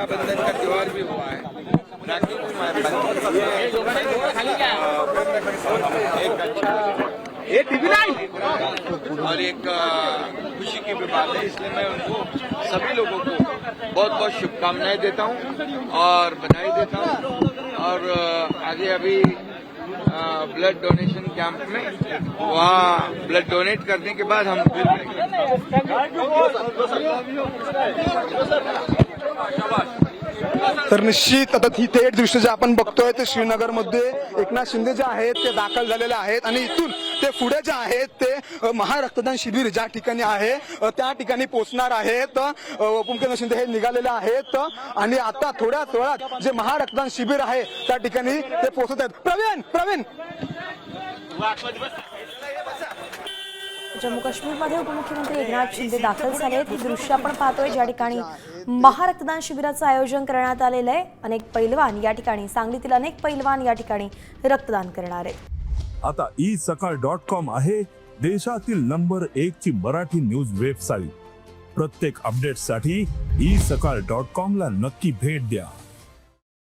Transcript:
रक्षाबंधन का त्योहार भी हुआ है, राखी भी हमारे और एक खुशी की भी बात है, इसलिए मैं उनको सभी लोगों को बहुत बहुत शुभकामनाएं देता हूं और बधाई देता हूं। और आगे अभी ब्लड डोनेशन कैंप में वहाँ ब्लड डोनेट करने के बाद हम फिर तर निश्चित आता ही थेट दृश्य जे आपण बघतोय ते श्रीनगरमध्ये एकनाथ शिंदे जे आहेत ते दाखल झालेले आहेत आणि इथून ते पुढे जे आहेत ते महारक्तदान शिबिर ज्या ठिकाणी आहे त्या ठिकाणी पोहोचणार आहेत। उपमुख्यमंत्री शिंदे हे निघालेले आहेत आणि आता थोड्याच वेळात जे महारक्तदान शिबिर आहे त्या ठिकाणी ते पोहोचत आहेत। प्रवीण जम्मू काश्मीरमध्ये उपमुख्यमंत्री एकनाथ शिंदे दाखल झाले आहेत। ही दृश्य आपण पाहतोय ज्या ठिकाणी महारक्तदान शिबिराचं आयोजन करण्यात आलेलं आहे। अनेक पैलवान या ठिकाणी, सांगलीतील अनेक पैलवान या ठिकाणी रक्तदान करणार आहेत। आता isakal.com आहे देशातील नंबर 1 ची मराठी न्यूज वेबसाईट। प्रत्येक अपडेटसाठी isakal.com ला नक्की भेट द्या।